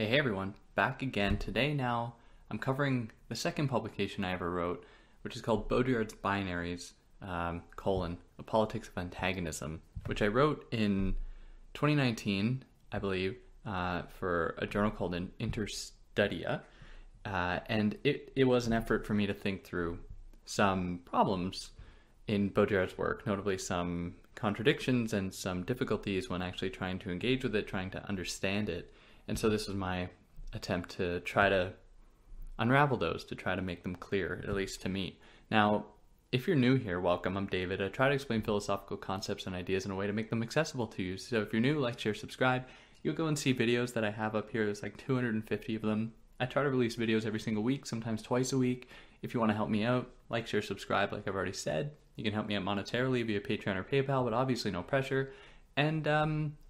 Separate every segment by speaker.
Speaker 1: Hey everyone, back again. Today now I'm covering the second publication I ever wrote, which is called Baudrillard's Binaries, A Politics of Antagonism, which I wrote in 2019, I believe, for a journal called Interstudia. And it was an effort for me to think through some problems in Baudrillard's work, notably some contradictions and some difficulties when actually trying to engage with it, trying to understand it. And so this was my attempt to try to unravel those, to try to make them clear, at least to me. Now, if you're new here, welcome. I'm David. I try to explain philosophical concepts and ideas in a way to make them accessible to you. So if you're new, like, share, subscribe. You'll go and see videos that I have up here. There's like 250 of them. I try to release videos every single week, sometimes twice a week. If you want to help me out, like, share, subscribe, like I've already said. You can help me out monetarily via Patreon or PayPal, but obviously no pressure. And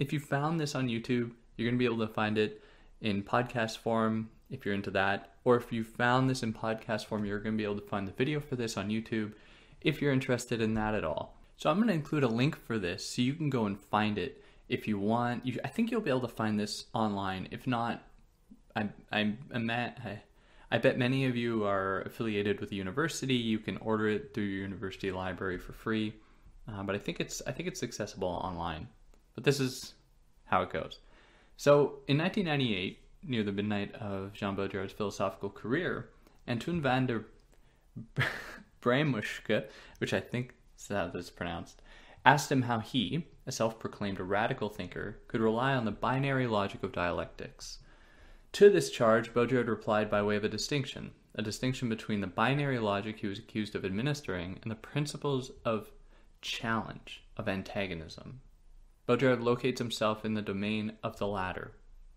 Speaker 1: if you found this on YouTube, you're going to be able to find it in podcast form if you're into that. Or if you found this in podcast form, you're going to be able to find the video for this on YouTube if you're interested in that at all. So I'm going to include a link for this so you can go and find it if you want. I think you'll be able to find this online. If not, I bet many of you are affiliated with a university. You can order it through your university library for free. But I think it's accessible online. But this is how it goes. So in 1998, near the midnight of Jean Baudrillard's philosophical career, Antoine van der Bremuschke, which I think is how this is pronounced, asked him how he, a self-proclaimed radical thinker, could rely on the binary logic of dialectics. To this charge, Baudrillard replied by way of a distinction between the binary logic he was accused of administering and the principles of challenge, of antagonism. Baudrillard locates himself in the domain of the latter,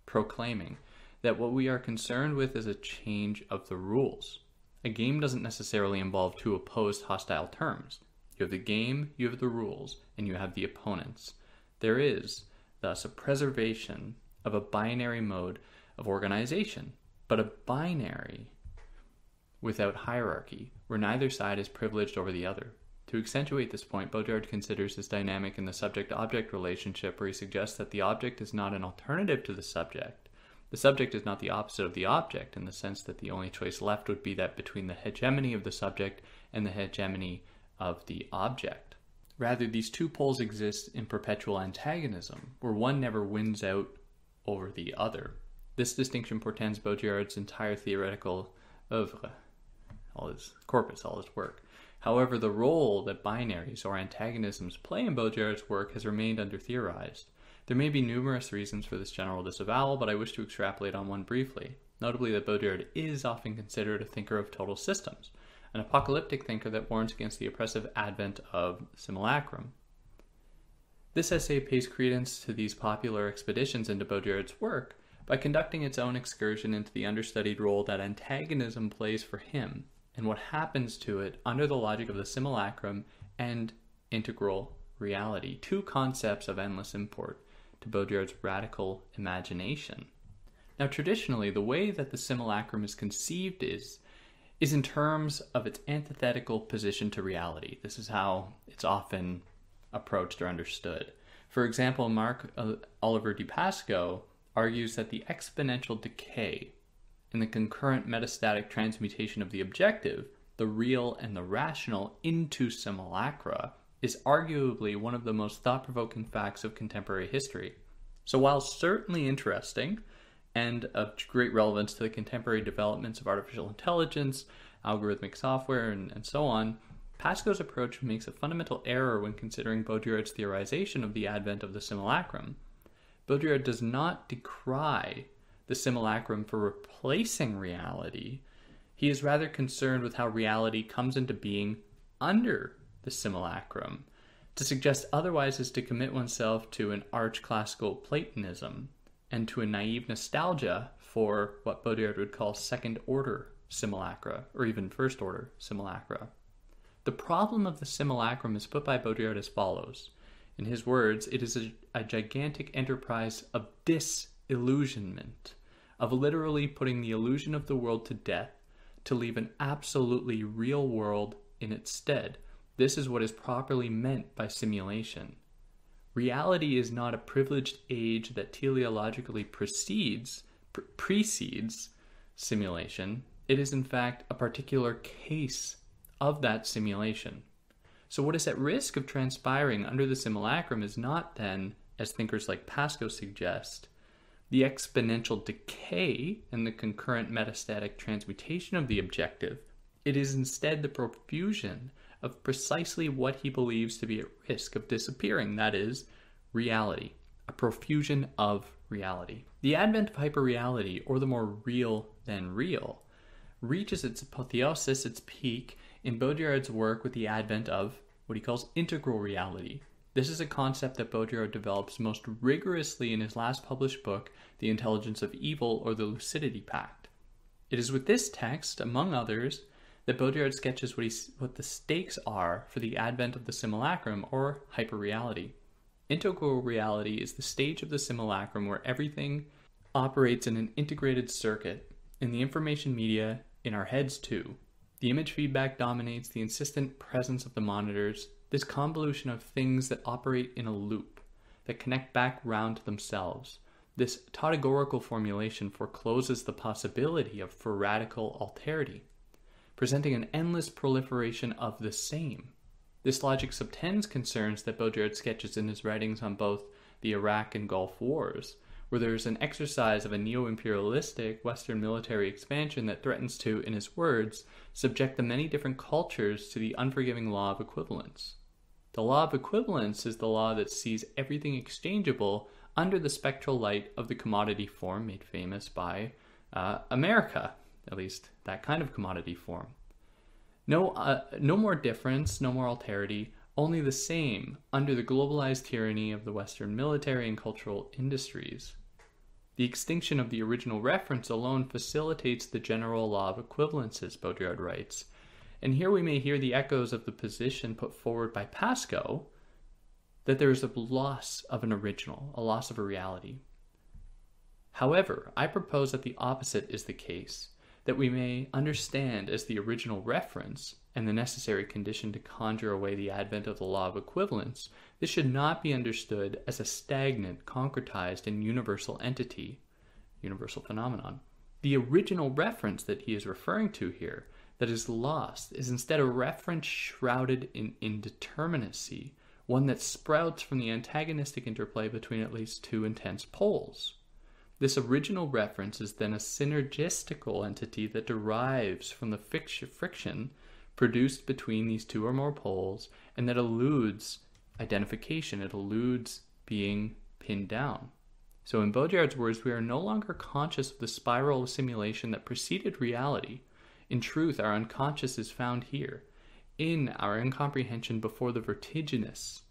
Speaker 1: proclaiming that what we are concerned with is a change of the rules. A game doesn't necessarily involve two opposed hostile terms. You have the game, you have the rules, and you have the opponents. There is, thus, a preservation of a binary mode of organization, but a binary without hierarchy, where neither side is privileged over the other. To accentuate this point, Baudrillard considers this dynamic in the subject-object relationship, where he suggests that the object is not an alternative to the subject. The subject is not the opposite of the object, in the sense that the only choice left would be that between the hegemony of the subject and the hegemony of the object. Rather, these two poles exist in perpetual antagonism, where one never wins out over the other. This distinction portends Baudrillard's entire theoretical oeuvre, all his corpus, all his work. However, the role that binaries or antagonisms play in Baudrillard's work has remained under-theorized. There may be numerous reasons for this general disavowal, but I wish to extrapolate on one briefly, notably that Baudrillard is often considered a thinker of total systems, an apocalyptic thinker that warns against the oppressive advent of simulacrum. This essay pays credence to these popular expeditions into Baudrillard's work by conducting its own excursion into the understudied role that antagonism plays for him, and what happens to it under the logic of the simulacrum and integral reality, two concepts of endless import to Baudrillard's radical imagination. Now, traditionally, the way that the simulacrum is conceived is in terms of its antithetical position to reality. This is how it's often approached or understood. For example, Marc Oliver Di Pasco argues that the exponential decay in the concurrent metastatic transmutation of the objective, the real and the rational, into simulacra is arguably one of the most thought-provoking facts of contemporary history. So while certainly interesting and of great relevance to the contemporary developments of artificial intelligence, algorithmic software, and so on, Pasco's approach makes a fundamental error when considering Baudrillard's theorization of the advent of the simulacrum. Baudrillard does not decry the simulacrum for replacing reality. He is rather concerned with how reality comes into being under the simulacrum. To suggest otherwise is to commit oneself to an arch-classical Platonism and to a naive nostalgia for what Baudrillard would call second-order simulacra, or even first-order simulacra. The problem of the simulacrum is put by Baudrillard as follows. In his words, it is a gigantic enterprise of disillusionment, of literally putting the illusion of the world to death to leave an absolutely real world in its stead. This is what is properly meant by simulation. Reality is not a privileged age that teleologically precedes, precedes simulation. It is in fact a particular case of that simulation. So what is at risk of transpiring under the simulacrum is not then, as thinkers like Pascoe suggest, the exponential decay and the concurrent metastatic transmutation of the objective. It is instead the profusion of precisely what he believes to be at risk of disappearing, that is, reality, a profusion of reality. The advent of hyperreality, or the more real than real, reaches its apotheosis, its peak, in Baudrillard's work with the advent of what he calls integral reality. This is a concept that Baudrillard develops most rigorously in his last published book, The Intelligence of Evil, or the Lucidity Pact. It is with this text, among others, that Baudrillard sketches what the stakes are for the advent of the simulacrum, or hyperreality. Integral reality is the stage of the simulacrum where everything operates in an integrated circuit, in the information media, in our heads too. The image feedback dominates the insistent presence of the monitors, this convolution of things that operate in a loop, that connect back round to themselves. This tautogorical formulation forecloses the possibility of for radical alterity, presenting an endless proliferation of the same. This logic subtends concerns that Baudrillard sketches in his writings on both the Iraq and Gulf Wars, where there is an exercise of a neo-imperialistic Western military expansion that threatens to, in his words, subject the many different cultures to the unforgiving law of equivalence. The law of equivalence is the law that sees everything exchangeable under the spectral light of the commodity form made famous by America, at least that kind of commodity form. No more difference, no more alterity, only the same under the globalized tyranny of the Western military and cultural industries. The extinction of the original reference alone facilitates the general law of equivalences, Baudrillard writes. And here we may hear the echoes of the position put forward by Pascoe that there is a loss of an original, a loss of a reality. However, I propose that the opposite is the case, that we may understand as the original reference and the necessary condition to conjure away the advent of the law of equivalence. This should not be understood as a stagnant, concretized, and universal entity, universal phenomenon. The original reference that he is referring to here, that is lost, is instead a reference shrouded in indeterminacy, one that sprouts from the antagonistic interplay between at least two intense poles. This original reference is then a synergistical entity that derives from the friction produced between these two or more poles, and that eludes identification, it eludes being pinned down. So in Baudrillard's words, we are no longer conscious of the spiral of simulation that preceded reality. In truth, our unconscious is found here, in our incomprehension before the vertiginous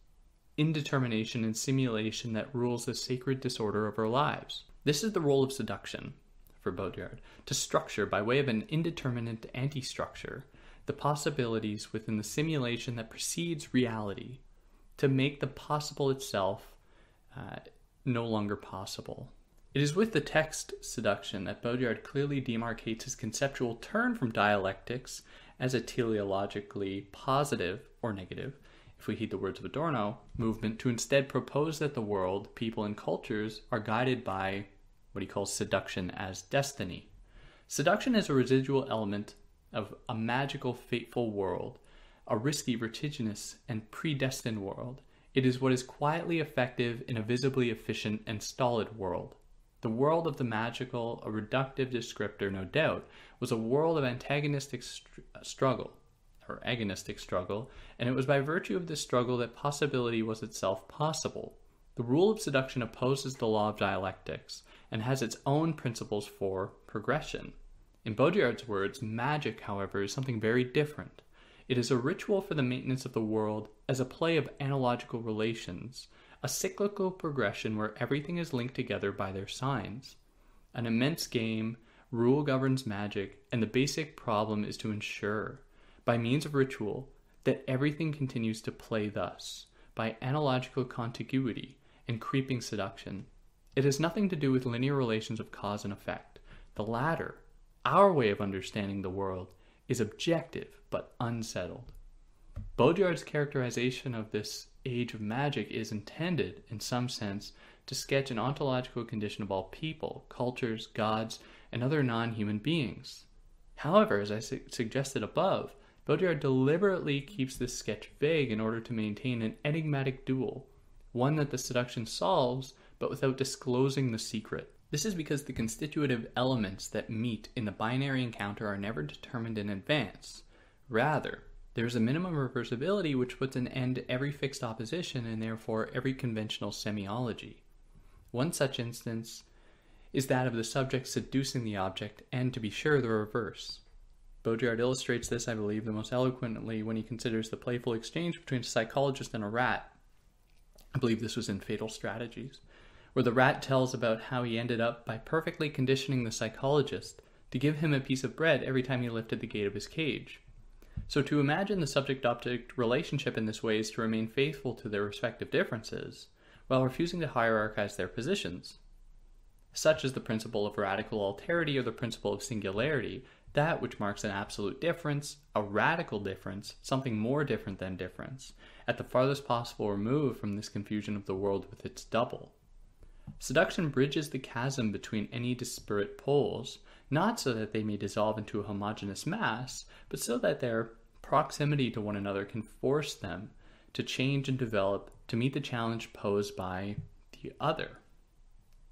Speaker 1: indetermination and simulation that rules the sacred disorder of our lives. This is the role of seduction for Baudrillard, to structure, by way of an indeterminate anti-structure, the possibilities within the simulation that precedes reality, to make the possible itself no longer possible. It is with the text seduction that Baudrillard clearly demarcates his conceptual turn from dialectics as a teleologically positive or negative, if we heed the words of Adorno, movement, to instead propose that the world, people, and cultures are guided by what he calls seduction as destiny. Seduction is a residual element of a magical, fateful world, a risky, vertiginous, and predestined world. It is what is quietly effective in a visibly efficient and stolid world. The world of the magical, a reductive descriptor, no doubt, was a world of antagonistic struggle, or agonistic struggle, and it was by virtue of this struggle that possibility was itself possible. The rule of seduction opposes the law of dialectics, and has its own principles for progression. In Baudrillard's words, magic, however, is something very different. It is a ritual for the maintenance of the world as a play of analogical relations, a cyclical progression where everything is linked together by their signs. An immense game, rule governs magic, and the basic problem is to ensure, by means of ritual, that everything continues to play thus, by analogical contiguity and creeping seduction. It has nothing to do with linear relations of cause and effect. The latter, our way of understanding the world, is objective but unsettled. Baudrillard's characterization of this age of magic is intended, in some sense, to sketch an ontological condition of all people, cultures, gods, and other non-human beings. However, as I suggested above, Baudrillard deliberately keeps this sketch vague in order to maintain an enigmatic duel, one that the seduction solves, but without disclosing the secret. This is because the constitutive elements that meet in the binary encounter are never determined in advance. Rather, there is a minimum reversibility which puts an end to every fixed opposition and therefore every conventional semiology. One such instance is that of the subject seducing the object, and to be sure, the reverse. Baudrillard illustrates this, I believe, the most eloquently when he considers the playful exchange between a psychologist and a rat. I believe this was in Fatal Strategies, where the rat tells about how he ended up by perfectly conditioning the psychologist to give him a piece of bread every time he lifted the gate of his cage. So to imagine the subject-object relationship in this way is to remain faithful to their respective differences, while refusing to hierarchize their positions. Such is the principle of radical alterity or the principle of singularity, that which marks an absolute difference, a radical difference, something more different than difference, at the farthest possible remove from this confusion of the world with its double. Seduction bridges the chasm between any disparate poles, not so that they may dissolve into a homogeneous mass, but so that their proximity to one another can force them to change and develop to meet the challenge posed by the other.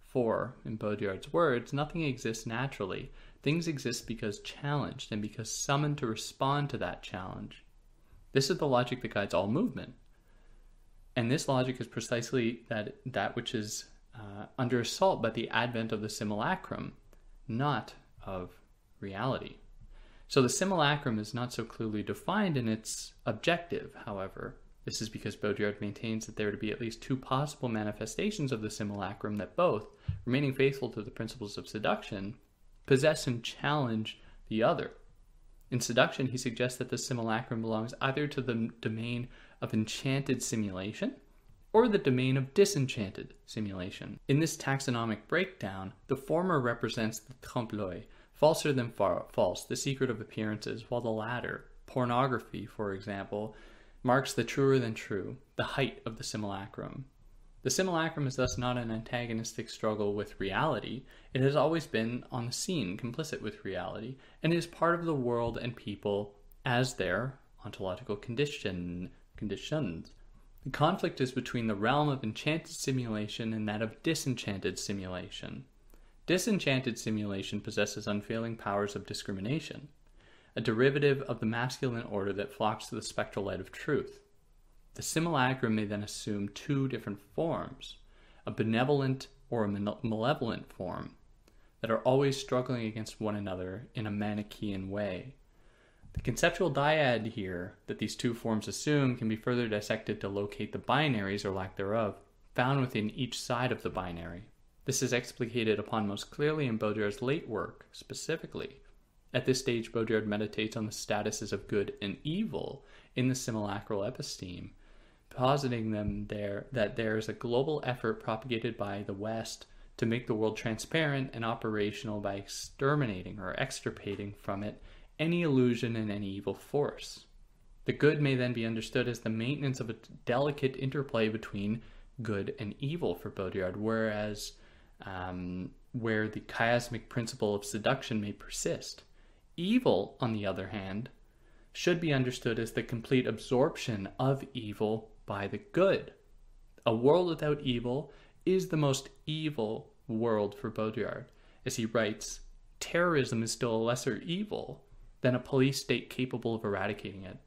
Speaker 1: For, in Baudrillard's words, nothing exists naturally. Things exist because challenged and because summoned to respond to that challenge. This is the logic that guides all movement. And this logic is precisely that which is under assault by the advent of the simulacrum, not of reality. So the simulacrum is not so clearly defined in its objective, however. This is because Baudrillard maintains that there are to be at least two possible manifestations of the simulacrum that both, remaining faithful to the principles of seduction, possess and challenge the other. In seduction, he suggests that the simulacrum belongs either to the domain of enchanted simulation or the domain of disenchanted simulation. In this taxonomic breakdown, the former represents the trompe-l'oeil, falser than false, the secret of appearances, while the latter, pornography, for example, marks the truer than true, the height of the simulacrum. The simulacrum is thus not an antagonistic struggle with reality. It has always been on the scene, complicit with reality, and is part of the world and people as their ontological conditions. The conflict is between the realm of enchanted simulation and that of disenchanted simulation. Disenchanted simulation possesses unfailing powers of discrimination, a derivative of the masculine order that flocks to the spectral light of truth. The simulacrum may then assume two different forms, a benevolent or a malevolent form, that are always struggling against one another in a Manichaean way. The conceptual dyad here that these two forms assume can be further dissected to locate the binaries, or lack thereof, found within each side of the binary. This is explicated upon most clearly in Baudrillard's late work, specifically. At this stage, Baudrillard meditates on the statuses of good and evil in the simulacral episteme, positing that there is a global effort propagated by the West to make the world transparent and operational by exterminating or extirpating from it any illusion and any evil force. The good may then be understood as the maintenance of a delicate interplay between good and evil for Baudrillard, whereas where the chiasmic principle of seduction may persist. Evil, on the other hand, should be understood as the complete absorption of evil by the good. A world without evil is the most evil world for Baudrillard. As he writes, terrorism is still a lesser evil than a police state capable of eradicating it.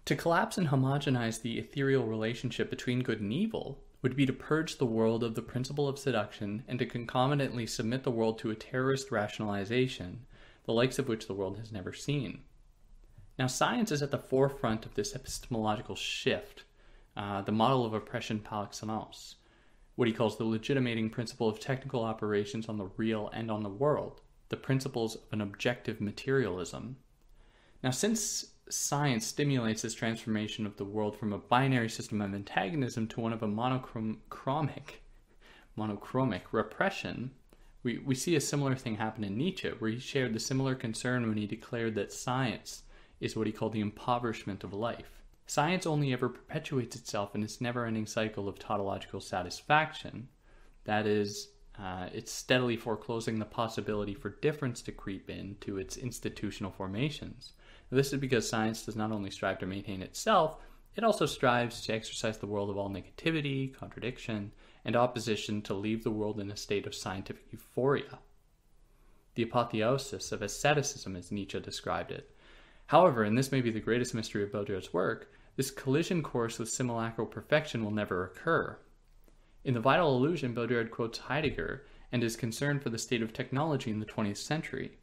Speaker 1: To collapse and homogenize the ethereal relationship between good and evil would be to purge the world of the principle of seduction and to concomitantly submit the world to a terrorist rationalization, the likes of which the world has never seen. Now, science is at the forefront of this epistemological shift, the model of oppression par excellence, what he calls the legitimating principle of technical operations on the real and on the world, the principles of an objective materialism. Now, since science stimulates this transformation of the world from a binary system of antagonism to one of a monochromic repression, we see a similar thing happen in Nietzsche, where he shared the similar concern when he declared that science is what he called the impoverishment of life. Science only ever perpetuates itself in its never-ending cycle of tautological satisfaction. That is, it's steadily foreclosing the possibility for difference to creep into its institutional formations. This is because science does not only strive to maintain itself, it also strives to exercise the world of all negativity, contradiction, and opposition to leave the world in a state of scientific euphoria. The apotheosis of asceticism, as Nietzsche described it. However, and this may be the greatest mystery of Baudrillard's work, this collision course with simulacral perfection will never occur. In The Vital Illusion, Baudrillard quotes Heidegger and is concerned for the state of technology in the 20th century,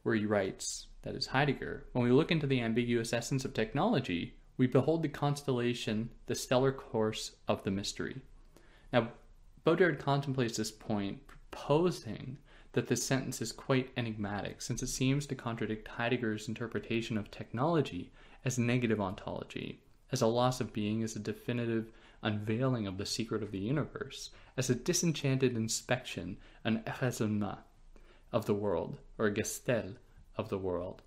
Speaker 1: where he writes, that is Heidegger, when we look into the ambiguous essence of technology, we behold the constellation, the stellar course of the mystery. Now, Baudrillard contemplates this point, proposing that this sentence is quite enigmatic, since it seems to contradict Heidegger's interpretation of technology as negative ontology, as a loss of being, as a definitive unveiling of the secret of the universe, as a disenchanted inspection, an erraisonnement of the world, or a gestel of the world.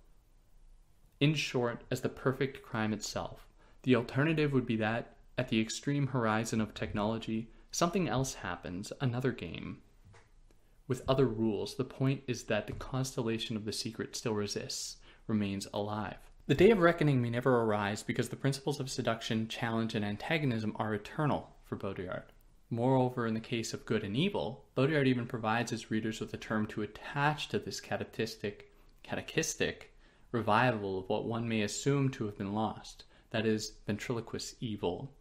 Speaker 1: In short, as the perfect crime itself. The alternative would be that, at the extreme horizon of technology, something else happens, another game. With other rules, the point is that the constellation of the secret still resists, remains alive. The day of reckoning may never arise because the principles of seduction, challenge, and antagonism are eternal for Baudrillard. Moreover, in the case of good and evil, Baudrillard even provides his readers with a term to attach to this catechistic revival of what one may assume to have been lost, that is, ventriloquist evil,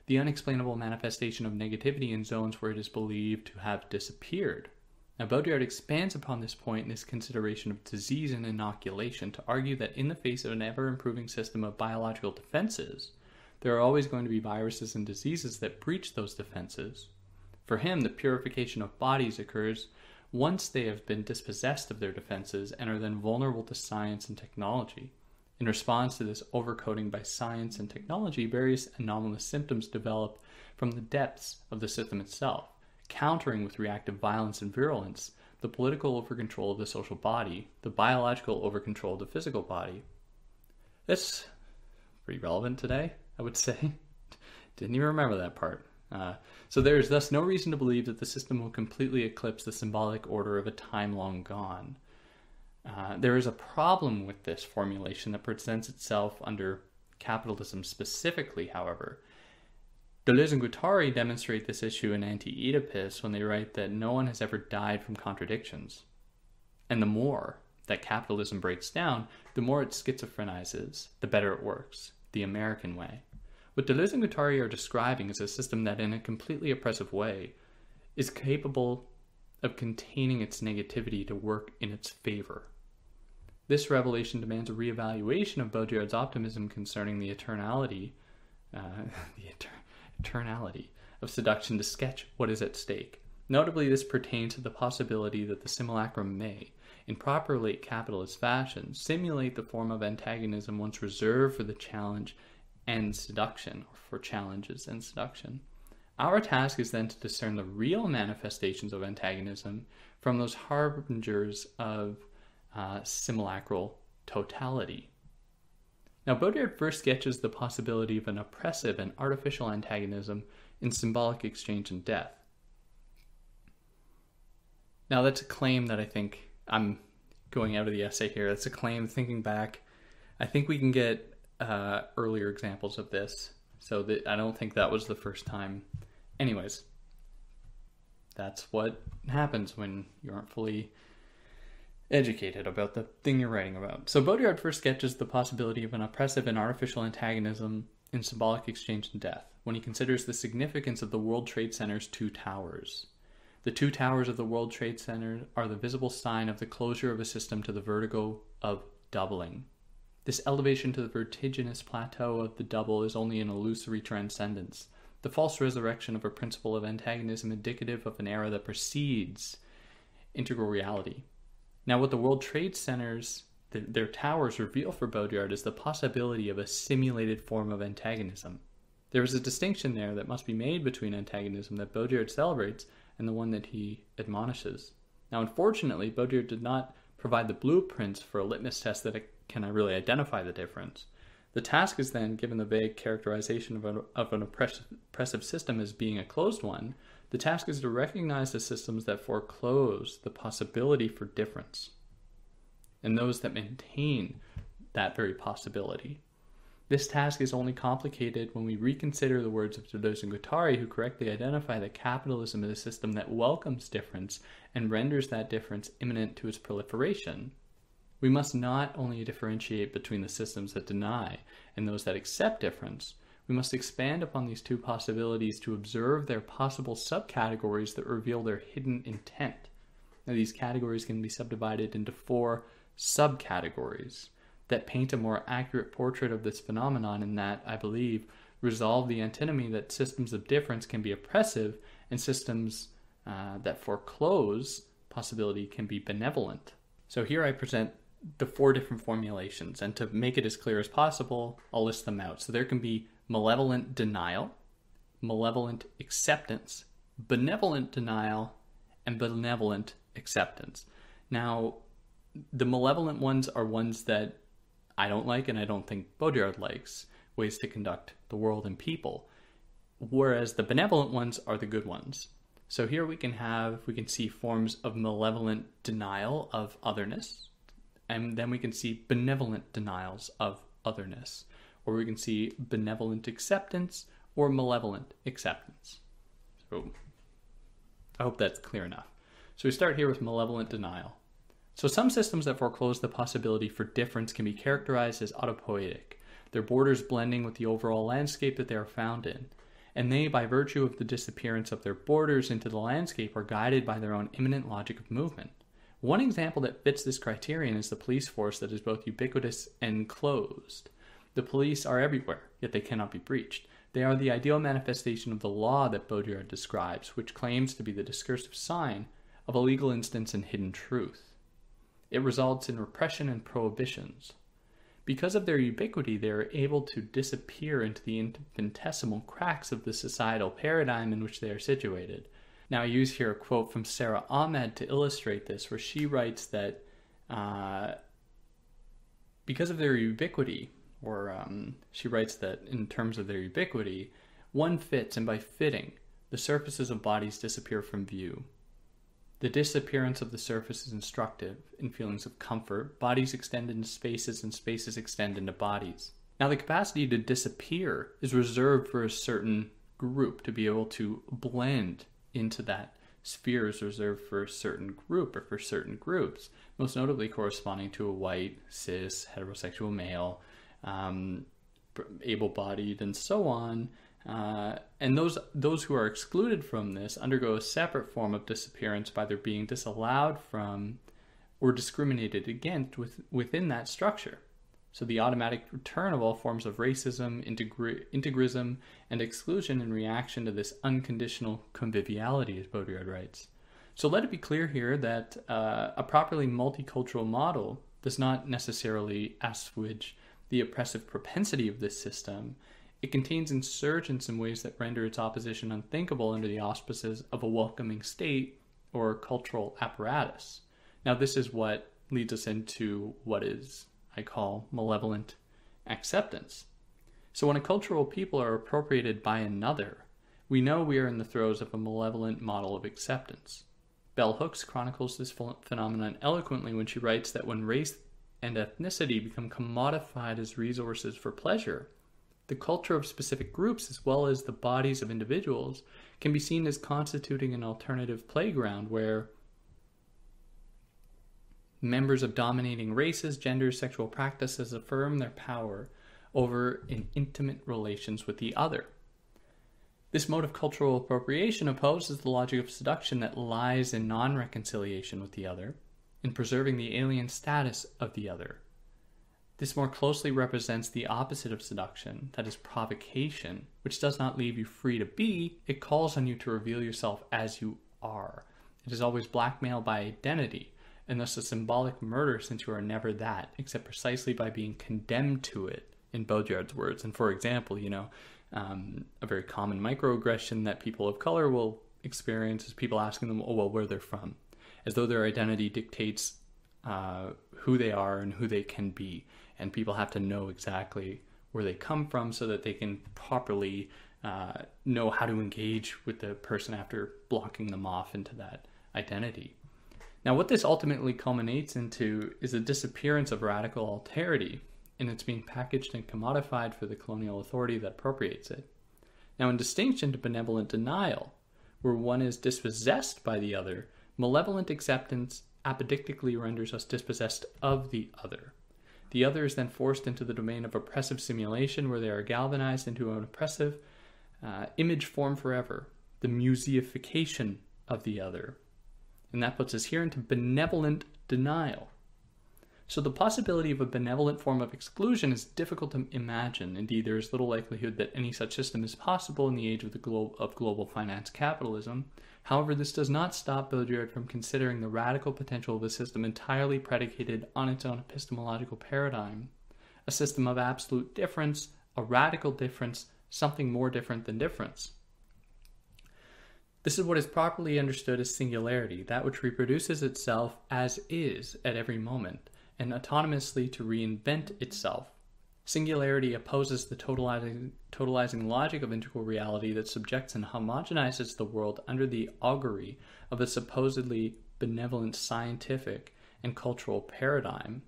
Speaker 1: the unexplainable manifestation of negativity in zones where it is believed to have disappeared. Now, Baudrillard expands upon this point in his consideration of disease and inoculation to argue that in the face of an ever-improving system of biological defenses, there are always going to be viruses and diseases that breach those defenses. For him, the purification of bodies occurs once they have been dispossessed of their defenses and are then vulnerable to science and technology. In response to this overcoating by science and technology, various anomalous symptoms develop from the depths of the system itself, countering with reactive violence and virulence the political overcontrol of the social body, the biological overcontrol of the physical body. That's pretty relevant today, I would say. Didn't even remember that part. So there is thus no reason to believe that the system will completely eclipse the symbolic order of a time long gone. There is a problem with this formulation that presents itself under capitalism specifically, however. Deleuze and Guattari demonstrate this issue in Anti-Oedipus when they write that no one has ever died from contradictions. And the more that capitalism breaks down, the more it schizophrenizes, the better it works, the American way. What Deleuze and Guattari are describing is a system that, in a completely oppressive way, is capable of containing its negativity to work in its favor. This revelation demands a reevaluation of Baudrillard's optimism concerning the eternality of seduction to sketch what is at stake. Notably, this pertains to the possibility that the simulacrum may, in proper late capitalist fashion, simulate the form of antagonism once reserved for the challenge and seduction, or for challenges and seduction. Our task is then to discern the real manifestations of antagonism from those harbingers of simulacral totality. Now, Baudrillard first sketches the possibility of an oppressive and artificial antagonism in symbolic exchange and death. Now, that's a claim that I think I'm going out of the essay here. That's a claim, thinking back. I think we can get earlier examples of this, so that I don't think that was the first time. Anyways, that's what happens when you aren't fully educated about the thing you're writing about. So Baudrillard first sketches the possibility of an oppressive and artificial antagonism in symbolic exchange and death when he considers the significance of the World Trade Center's two towers. The two towers of the World Trade Center are the visible sign of the closure of a system to the vertigo of doubling. This elevation to the vertiginous plateau of the double is only an illusory transcendence, the false resurrection of a principle of antagonism indicative of an era that precedes integral reality. Now, what the World Trade Centers, their towers, reveal for Baudrillard is the possibility of a simulated form of antagonism. There is a distinction there that must be made between antagonism that Baudrillard celebrates and the one that he admonishes. Now, unfortunately, Baudrillard did not provide the blueprints for a litmus test that can really identify the difference. The task is then, given the vague characterization of an oppressive system as being a closed one, the task is to recognize the systems that foreclose the possibility for difference and those that maintain that very possibility. This task is only complicated when we reconsider the words of Deleuze and Guattari, who correctly identify that capitalism is a system that welcomes difference and renders that difference imminent to its proliferation. We must not only differentiate between the systems that deny and those that accept difference, we must expand upon these two possibilities to observe their possible subcategories that reveal their hidden intent. Now, these categories can be subdivided into 4 subcategories that paint a more accurate portrait of this phenomenon, and that, I believe, resolve the antinomy that systems of difference can be oppressive and systems that foreclose possibility can be benevolent. So here I present the 4 different formulations, and to make it as clear as possible, I'll list them out. So there can be malevolent denial, malevolent acceptance, benevolent denial, and benevolent acceptance. Now, the malevolent ones are ones that I don't like, and I don't think Baudrillard likes, ways to conduct the world and people, whereas the benevolent ones are the good ones. So here we can see forms of malevolent denial of otherness, and then we can see benevolent denials of otherness, or we can see benevolent acceptance or malevolent acceptance. So I hope that's clear enough. So we start here with malevolent denial. So some systems that foreclose the possibility for difference can be characterized as autopoietic, their borders blending with the overall landscape that they are found in. And they, by virtue of the disappearance of their borders into the landscape, are guided by their own immanent logic of movement. One example that fits this criterion is the police force that is both ubiquitous and closed. The police are everywhere, yet they cannot be breached. They are the ideal manifestation of the law that Baudrillard describes, which claims to be the discursive sign of a legal instance and hidden truth. It results in repression and prohibitions. Because of their ubiquity, they are able to disappear into the infinitesimal cracks of the societal paradigm in which they are situated. Now, I use here a quote from Sarah Ahmed to illustrate this, where she writes that because of their ubiquity, she writes that in terms of their ubiquity, one fits, and by fitting, the surfaces of bodies disappear from view. The disappearance of the surface is instructive in feelings of comfort. Bodies extend into spaces and spaces extend into bodies. Now, the capacity to disappear is reserved for a certain group. To be able to blend into that sphere is reserved for a certain group or for certain groups, most notably corresponding to a white, cis, heterosexual male, able-bodied, and so on. And those who are excluded from this undergo a separate form of disappearance by their being disallowed from or discriminated against within that structure. So the automatic return of all forms of racism, integrism, and exclusion in reaction to this unconditional conviviality, as Baudrillard writes. So let it be clear here that a properly multicultural model does not necessarily assuage the oppressive propensity of this system. It contains insurgents in ways that render its opposition unthinkable under the auspices of a welcoming state or cultural apparatus. Now, this is what leads us into what I call malevolent acceptance. So when a cultural people are appropriated by another, we know we are in the throes of a malevolent model of acceptance. Bell Hooks chronicles this phenomenon eloquently when she writes that when race and ethnicity become commodified as resources for pleasure, the culture of specific groups, as well as the bodies of individuals, can be seen as constituting an alternative playground where members of dominating races, genders, sexual practices affirm their power over in intimate relations with the other. This mode of cultural appropriation opposes the logic of seduction that lies in non-reconciliation with the other, in preserving the alien status of the other. This more closely represents the opposite of seduction, that is provocation, which does not leave you free to be, it calls on you to reveal yourself as you are. It is always blackmail by identity, and thus a symbolic murder since you are never that, except precisely by being condemned to it, in Baudrillard's words. And for example, a very common microaggression that people of color will experience is people asking them, where they're from, as though their identity dictates who they are and who they can be. And people have to know exactly where they come from so that they can properly know how to engage with the person after blocking them off into that identity. Now, what this ultimately culminates into is a disappearance of radical alterity, and it's being packaged and commodified for the colonial authority that appropriates it. Now, in distinction to benevolent denial, where one is dispossessed by the other, malevolent acceptance apodictically renders us dispossessed of the other. The other is then forced into the domain of oppressive simulation, where they are galvanized into an oppressive image form forever, the museification of the other. And that puts us here into benevolent denial. So the possibility of a benevolent form of exclusion is difficult to imagine. Indeed, there is little likelihood that any such system is possible in the age of global finance capitalism. However, this does not stop Baudrillard from considering the radical potential of a system entirely predicated on its own epistemological paradigm, a system of absolute difference, a radical difference, something more different than difference. This is what is properly understood as singularity, that which reproduces itself as is at every moment, and autonomously to reinvent itself. Singularity opposes the totalizing logic of integral reality that subjects and homogenizes the world under the augury of a supposedly benevolent scientific and cultural paradigm.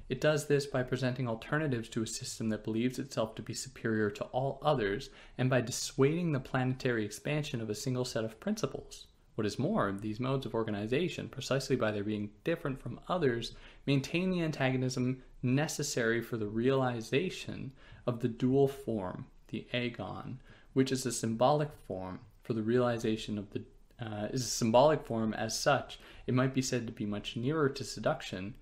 Speaker 1: It does this by presenting alternatives to a system that believes itself to be superior to all others, and by dissuading the planetary expansion of a single set of principles. What is more, these modes of organization, precisely by their being different from others, maintain the antagonism necessary for the realization of the dual form, the agon, which is a symbolic form for the realization of the is a symbolic form. As such, it might be said to be much nearer to seduction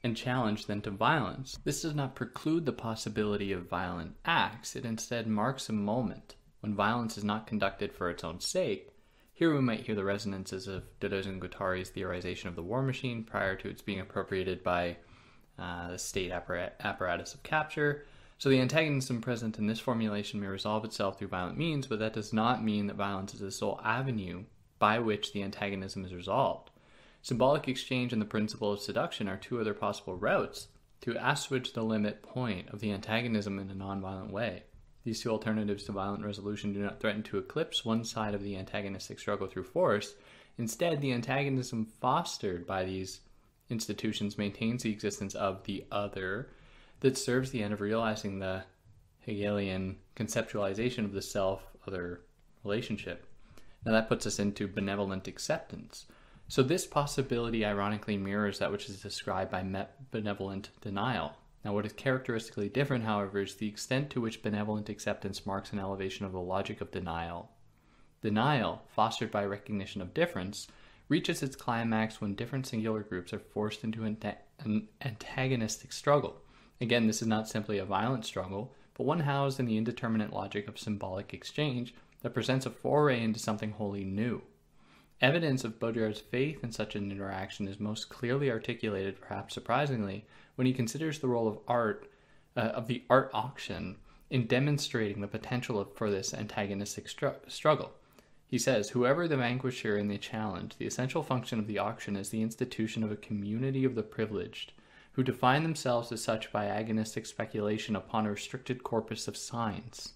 Speaker 1: and challenge than to violence. This does not preclude the possibility of violent acts. It instead marks a moment when violence is not conducted for its own sake. Here we might hear the resonances of Deleuze and Guattari's theorization of the war machine prior to its being appropriated by the state apparatus of capture. So the antagonism present in this formulation may resolve itself through violent means, but that does not mean that violence is the sole avenue by which the antagonism is resolved. Symbolic exchange and the principle of seduction are two other possible routes to assuage the limit point of the antagonism in a nonviolent way. These two alternatives to violent resolution do not threaten to eclipse one side of the antagonistic struggle through force. Instead, the antagonism fostered by these institutions maintains the existence of the other that serves the end of realizing the Hegelian conceptualization of the self-other relationship. Now that puts us into benevolent acceptance. So this possibility ironically mirrors that which is described by benevolent denial. Now what is characteristically different, however, is the extent to which benevolent acceptance marks an elevation of the logic of denial. Denial, fostered by recognition of difference, reaches its climax when different singular groups are forced into an antagonistic struggle. Again, this is not simply a violent struggle, but one housed in the indeterminate logic of symbolic exchange that presents a foray into something wholly new. Evidence of Baudrillard's faith in such an interaction is most clearly articulated, perhaps surprisingly, when he considers the role of art, of the art auction, in demonstrating the potential for this antagonistic struggle. He says, "Whoever the vanquisher in the challenge, the essential function of the auction is the institution of a community of the privileged, who define themselves as such by agonistic speculation upon a restricted corpus of signs.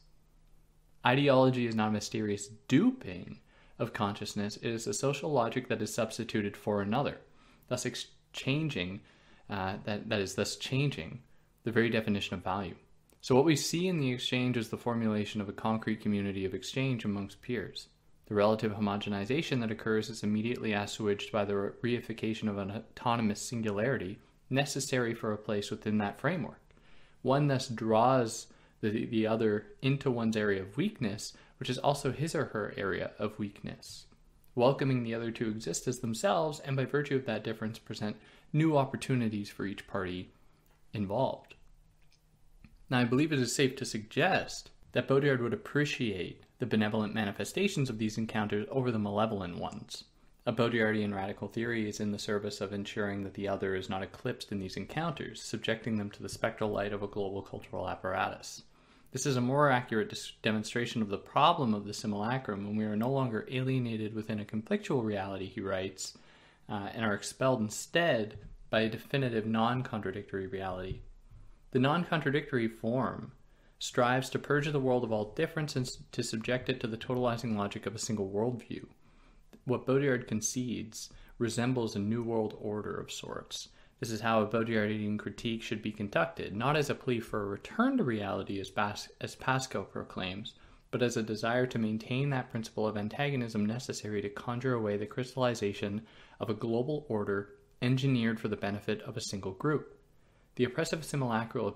Speaker 1: Ideology is not a mysterious duping of consciousness, it is a social logic that is substituted for another, thus changing the very definition of value. So what we see in the exchange is the formulation of a concrete community of exchange amongst peers. The relative homogenization that occurs is immediately assuaged by the reification of an autonomous singularity necessary for a place within that framework. One thus draws the other into one's area of weakness, which is also his or her area of weakness, welcoming the other to exist as themselves, and by virtue of that difference present new opportunities for each party involved." Now, I believe it is safe to suggest that Baudrillard would appreciate the benevolent manifestations of these encounters over the malevolent ones. A Baudrillardian radical theory is in the service of ensuring that the other is not eclipsed in these encounters, subjecting them to the spectral light of a global cultural apparatus. This is a more accurate demonstration of the problem of the simulacrum when we are no longer alienated within a conflictual reality, he writes, and are expelled instead by a definitive non-contradictory reality. The non-contradictory form strives to purge the world of all difference and to subject it to the totalizing logic of a single worldview. What Baudrillard concedes resembles a new world order of sorts. This is how a Baudrillardian critique should be conducted, not as a plea for a return to reality as Pascal proclaims, but as a desire to maintain that principle of antagonism necessary to conjure away the crystallization of a global order engineered for the benefit of a single group. The oppressive simulacral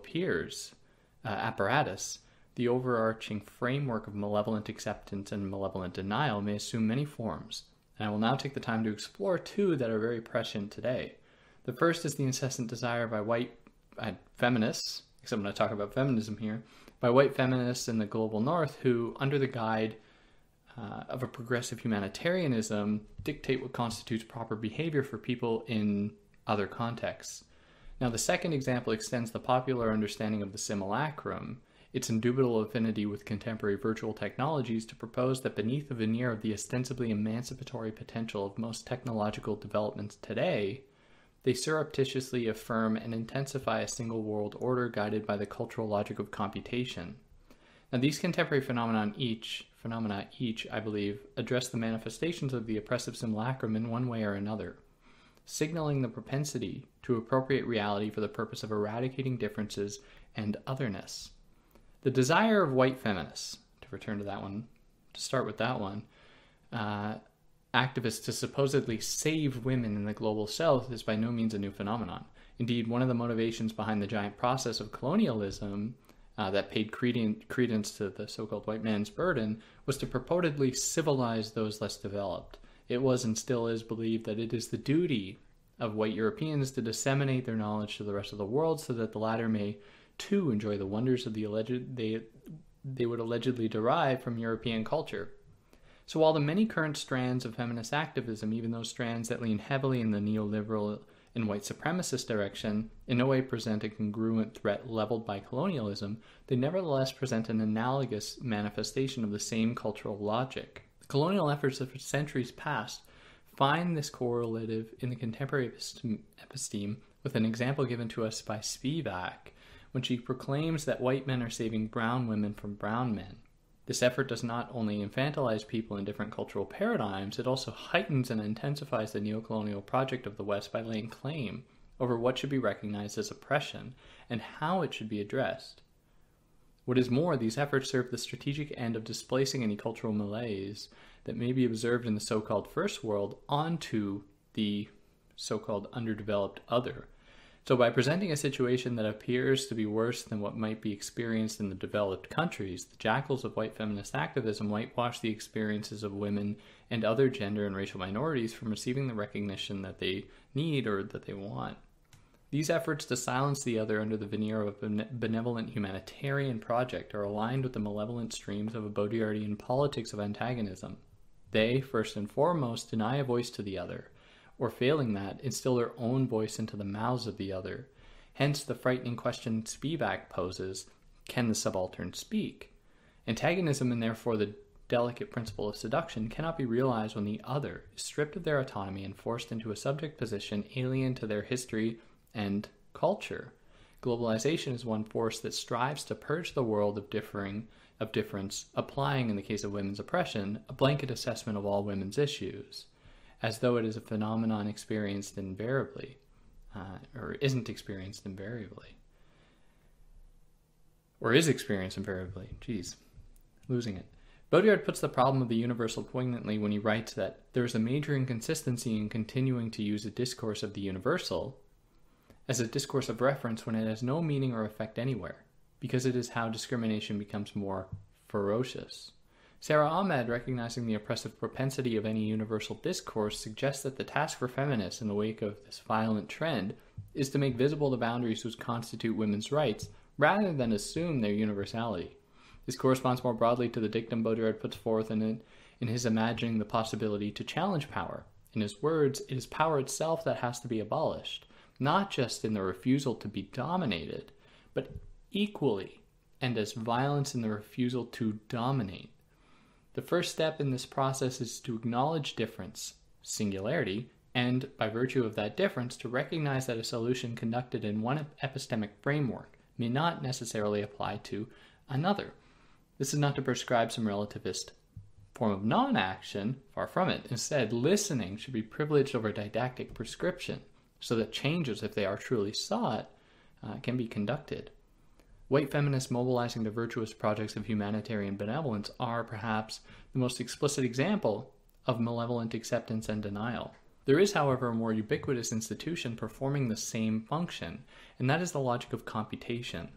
Speaker 1: apparatus, the overarching framework of malevolent acceptance and malevolent denial, may assume many forms, and I will now take the time to explore two that are very prescient today. The first is the incessant desire by white feminists, except I'm going to talk about feminism here, by white feminists in the global north who, under the guide of a progressive humanitarianism, dictate what constitutes proper behavior for people in other contexts. Now, the second example extends the popular understanding of the simulacrum, its indubitable affinity with contemporary virtual technologies, to propose that beneath the veneer of the ostensibly emancipatory potential of most technological developments today, they surreptitiously affirm and intensify a single world order guided by the cultural logic of computation. Now, these contemporary phenomena each, I believe, address the manifestations of the oppressive simulacrum in one way or another, signaling the propensity to appropriate reality for the purpose of eradicating differences and otherness. The desire of white feminists, to return to that one, to start with that one, activists to supposedly save women in the global south is by no means a new phenomenon. Indeed, one of the motivations behind the giant process of colonialism that paid credence to the so-called white man's burden was to purportedly civilize those less developed. It was and still is believed that it is the duty of white Europeans to disseminate their knowledge to the rest of the world so that the latter may too enjoy the wonders of the they would allegedly derive from European culture. So while the many current strands of feminist activism, even those strands that lean heavily in the neoliberal and white supremacist direction, in no way present a congruent threat leveled by colonialism, they nevertheless present an analogous manifestation of the same cultural logic. The colonial efforts of centuries past find this correlative in the contemporary episteme, with an example given to us by Spivak, when she proclaims that white men are saving brown women from brown men. This effort does not only infantilize people in different cultural paradigms, it also heightens and intensifies the neocolonial project of the West by laying claim over what should be recognized as oppression and how it should be addressed. What is more, these efforts serve the strategic end of displacing any cultural malaise that may be observed in the so-called first world onto the so-called underdeveloped other. So by presenting a situation that appears to be worse than what might be experienced in the developed countries, the jackals of white feminist activism whitewash the experiences of women and other gender and racial minorities from receiving the recognition that they need or that they want. These efforts to silence the other under the veneer of a benevolent humanitarian project are aligned with the malevolent streams of a Baudrillardian politics of antagonism. They, first and foremost, deny a voice to the other, or failing that, instill their own voice into the mouths of the other. Hence the frightening question Spivak poses, can the subaltern speak? Antagonism, and therefore the delicate principle of seduction, cannot be realized when the other is stripped of their autonomy and forced into a subject position alien to their history and culture. Globalization is one force that strives to purge the world of difference, applying, in the case of women's oppression, a blanket assessment of all women's issues, as though it is a phenomenon experienced invariably, or isn't experienced invariably. Or is experienced invariably. Geez, losing it. Baudrillard puts the problem of the universal poignantly when he writes that there is a major inconsistency in continuing to use a discourse of the universal as a discourse of reference when it has no meaning or effect anywhere, because it is how discrimination becomes more ferocious. Sarah Ahmed, recognizing the oppressive propensity of any universal discourse, suggests that the task for feminists in the wake of this violent trend is to make visible the boundaries which constitute women's rights, rather than assume their universality. This corresponds more broadly to the dictum Baudrillard puts forth in his imagining the possibility to challenge power. In his words, it is power itself that has to be abolished, not just in the refusal to be dominated, but equally and as violence in the refusal to dominate. The first step in this process is to acknowledge difference, singularity, and, by virtue of that difference, to recognize that a solution conducted in one epistemic framework may not necessarily apply to another. This is not to prescribe some relativist form of non-action, far from it. Instead, listening should be privileged over didactic prescription, so that changes, if they are truly sought, can be conducted. White feminists mobilizing the virtuous projects of humanitarian benevolence are perhaps the most explicit example of malevolent acceptance and denial. There is, however, a more ubiquitous institution performing the same function, and that is the logic of computation.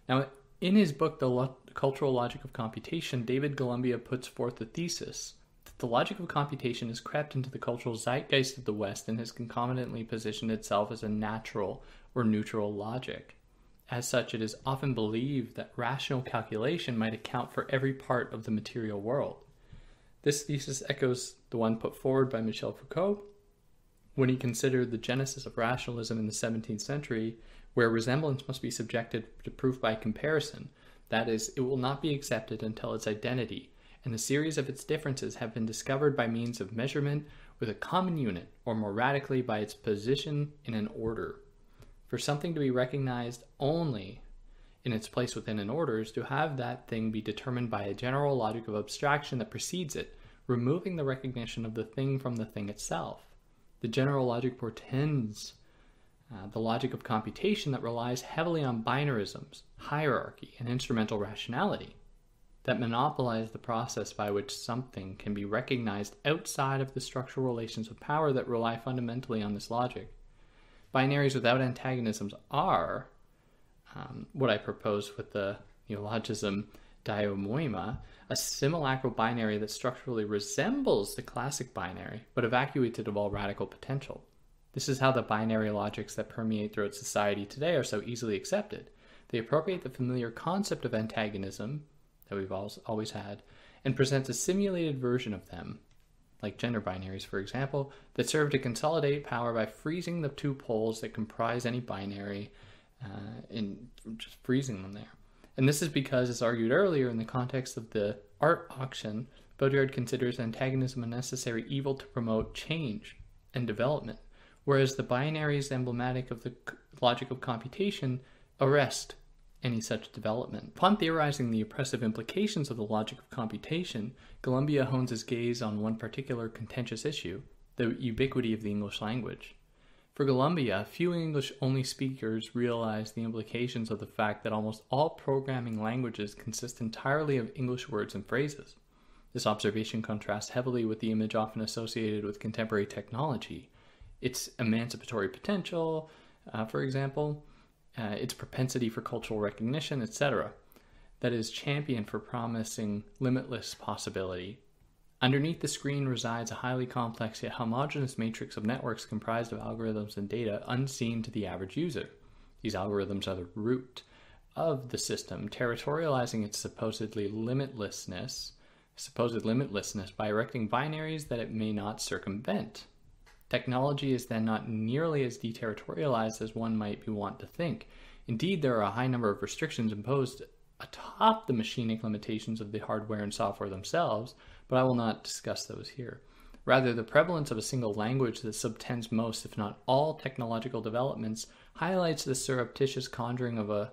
Speaker 1: Now, in his book, The Cultural Logic of Computation, David Columbia puts forth the thesis that the logic of computation has crept into the cultural zeitgeist of the West and has concomitantly positioned itself as a natural or neutral logic. As such, it is often believed that rational calculation might account for every part of the material world. This thesis echoes the one put forward by Michel Foucault when he considered the genesis of rationalism in the 17th century, where resemblance must be subjected to proof by comparison. That is, it will not be accepted until its identity and the series of its differences have been discovered by means of measurement with a common unit, or more radically by its position in an order. For something to be recognized only in its place within an order is to have that thing be determined by a general logic of abstraction that precedes it, removing the recognition of the thing from the thing itself. The general logic portends the logic of computation that relies heavily on binarisms, hierarchy, and instrumental rationality, that monopolize the process by which something can be recognized outside of the structural relations of power that rely fundamentally on this logic. Binaries without antagonisms are what I propose with the neologism daiomoima, a simulacral binary that structurally resembles the classic binary, but evacuated of all radical potential. This is how the binary logics that permeate throughout society today are so easily accepted. They appropriate the familiar concept of antagonism that we've always had and present a simulated version of them, like gender binaries, for example, that serve to consolidate power by freezing the two poles that comprise any binary and just freezing them there. And this is because, as argued earlier, in the context of the art auction, Baudrillard considers antagonism a necessary evil to promote change and development, whereas the binaries emblematic of the logic of computation arrest any such development. Upon theorizing the oppressive implications of the logic of computation, Columbia hones his gaze on one particular contentious issue, the ubiquity of the English language. For Columbia, few English-only speakers realize the implications of the fact that almost all programming languages consist entirely of English words and phrases. This observation contrasts heavily with the image often associated with contemporary technology, its emancipatory potential, for example, its propensity for cultural recognition, etc., that is championed for promising limitless possibility. Underneath the screen resides a highly complex yet homogeneous matrix of networks comprised of algorithms and data unseen to the average user. These algorithms are the root of the system, territorializing its supposed limitlessness by erecting binaries that it may not circumvent. Technology is then not nearly as deterritorialized as one might be wont to think. Indeed, there are a high number of restrictions imposed atop the machinic limitations of the hardware and software themselves, but I will not discuss those here. Rather, the prevalence of a single language that subtends most, if not all, technological developments highlights the surreptitious conjuring of a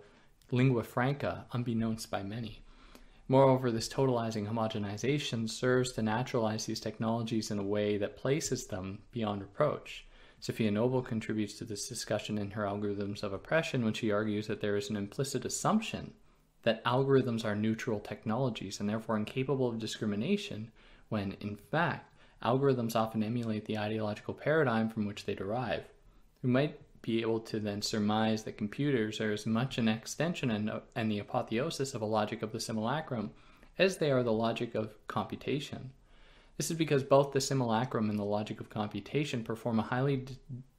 Speaker 1: lingua franca, unbeknownst by many. Moreover, this totalizing homogenization serves to naturalize these technologies in a way that places them beyond reproach. Sophia Noble contributes to this discussion in her Algorithms of Oppression when she argues that there is an implicit assumption that algorithms are neutral technologies and therefore incapable of discrimination, when, in fact, algorithms often emulate the ideological paradigm from which they derive. We might be able to then surmise that computers are as much an extension and the apotheosis of a logic of the simulacrum as they are the logic of computation. This is because both the simulacrum and the logic of computation perform a highly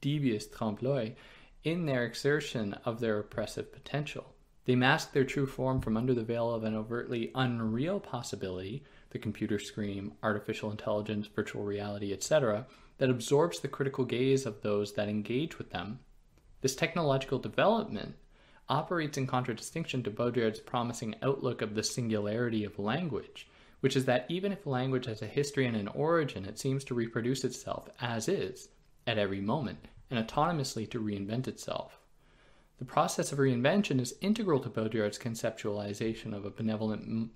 Speaker 1: devious trompe-l'oeil in their exertion of their oppressive potential. They mask their true form from under the veil of an overtly unreal possibility, the computer screen, artificial intelligence, virtual reality, etc., that absorbs the critical gaze of those that engage with them. This technological development operates in contradistinction to Baudrillard's promising outlook of the singularity of language, which is that even if language has a history and an origin, it seems to reproduce itself as is, at every moment, and autonomously to reinvent itself. The process of reinvention is integral to Baudrillard's conceptualization of a benevolent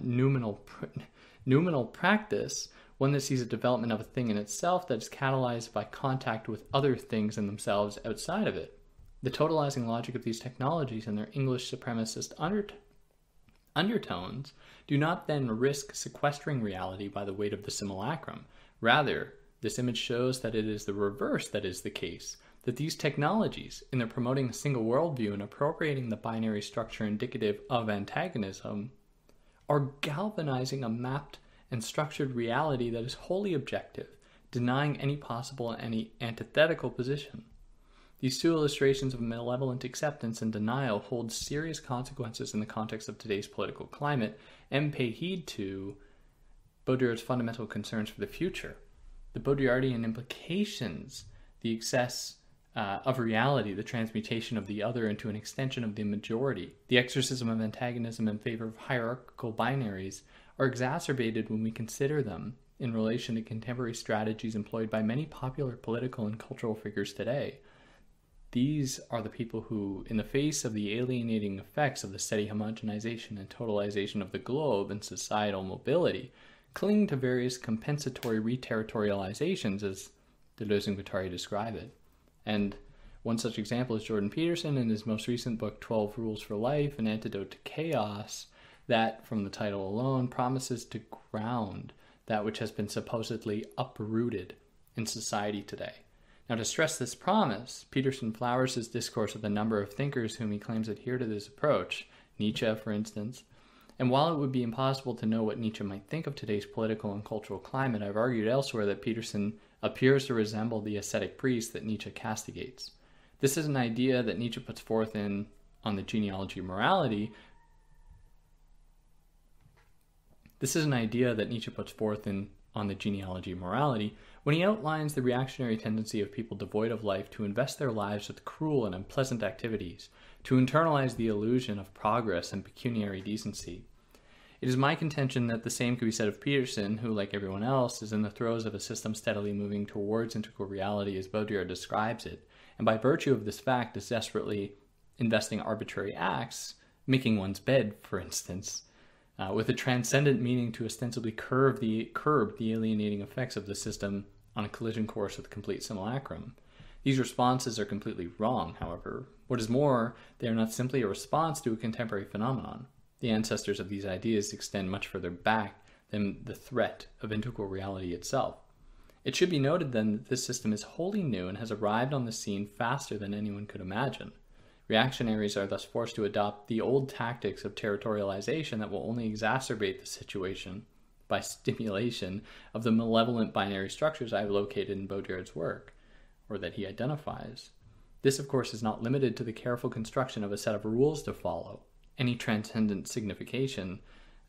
Speaker 1: noumenal practice, one that sees a development of a thing in itself that is catalyzed by contact with other things in themselves outside of it. The totalizing logic of these technologies and their English supremacist undertones do not then risk sequestering reality by the weight of the simulacrum. Rather, this image shows that it is the reverse that is the case, that these technologies, in their promoting a single worldview and appropriating the binary structure indicative of antagonism, are galvanizing a mapped and structured reality that is wholly objective, denying any possible and any antithetical position. These two illustrations of malevolent acceptance and denial hold serious consequences in the context of today's political climate and pay heed to Baudrillard's fundamental concerns for the future. The Baudrillardian implications, the excess of reality, the transmutation of the other into an extension of the majority, the exorcism of antagonism in favor of hierarchical binaries, are exacerbated when we consider them in relation to contemporary strategies employed by many popular political and cultural figures today. These are the people who, in the face of the alienating effects of the steady homogenization and totalization of the globe and societal mobility, cling to various compensatory reterritorializations, as Deleuze and Guattari describe it. And one such example is Jordan Peterson in his most recent book, 12 Rules for Life, An Antidote to Chaos, that, from the title alone, promises to ground that which has been supposedly uprooted in society today. Now, to stress this promise, Peterson flowers his discourse with a number of thinkers whom he claims adhere to this approach, Nietzsche, for instance. And while it would be impossible to know what Nietzsche might think of today's political and cultural climate, I've argued elsewhere that Peterson appears to resemble the ascetic priest that Nietzsche castigates. This is an idea that Nietzsche puts forth on the genealogy of morality. On the genealogy of morality when he outlines the reactionary tendency of people devoid of life to invest their lives with cruel and unpleasant activities, to internalize the illusion of progress and pecuniary decency. It is my contention that the same could be said of Peterson, who, like everyone else, is in the throes of a system steadily moving towards integral reality as Baudrillard describes it, and by virtue of this fact is desperately investing arbitrary acts, making one's bed, for instance, with a transcendent meaning to ostensibly curb the alienating effects of the system on a collision course with complete simulacrum. These responses are completely wrong, however. What is more, they are not simply a response to a contemporary phenomenon. The ancestors of these ideas extend much further back than the threat of integral reality itself. It should be noted then that this system is wholly new and has arrived on the scene faster than anyone could imagine. Reactionaries are thus forced to adopt the old tactics of territorialization that will only exacerbate the situation by stimulation of the malevolent binary structures I have located in Baudrillard's work, or that he identifies. This, of course, is not limited to the careful construction of a set of rules to follow. Any transcendent signification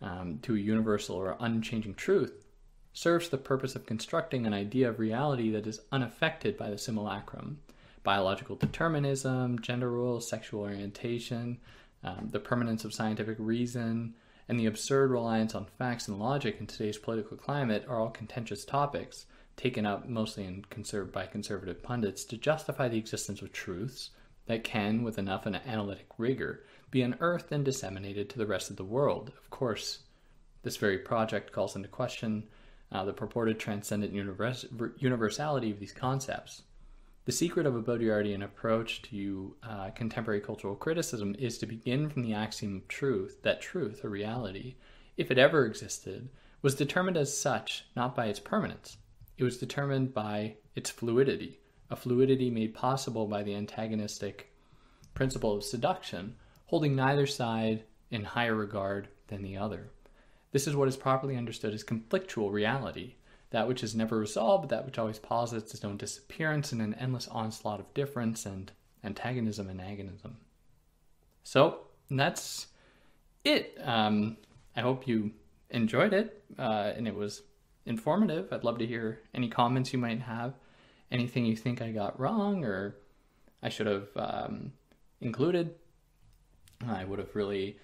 Speaker 1: to a universal or unchanging truth serves the purpose of constructing an idea of reality that is unaffected by the simulacrum. Biological determinism, gender roles, sexual orientation, the permanence of scientific reason, and the absurd reliance on facts and logic in today's political climate are all contentious topics taken up mostly by conservative pundits to justify the existence of truths that can, with enough analytic rigor, be unearthed and disseminated to the rest of the world. Of course, this very project calls into question the purported transcendent universality of these concepts. The secret of a Baudrillardian approach to contemporary cultural criticism is to begin from the axiom of truth, that truth, or reality, if it ever existed, was determined as such not by its permanence. It was determined by its fluidity, a fluidity made possible by the antagonistic principle of seduction, holding neither side in higher regard than the other. This is what is properly understood as conflictual reality, that which is never resolved, but that which always posits its own disappearance in an endless onslaught of difference and antagonism and agonism. So that's it. I hope you enjoyed it and it was informative. I'd love to hear any comments you might have, anything you think I got wrong or I should have included. I would have really,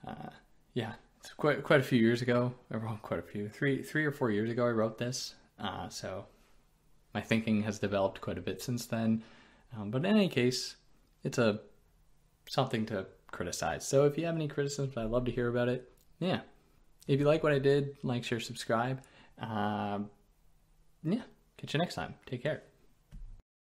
Speaker 1: it's quite a few years ago. I wrote quite a few, three or 4 years ago I wrote this. So my thinking has developed quite a bit since then. But in any case, it's a something to criticize. So if you have any criticisms, I'd love to hear about it. Yeah. If you like what I did, like, share, subscribe. Yeah. Catch you next time. Take care.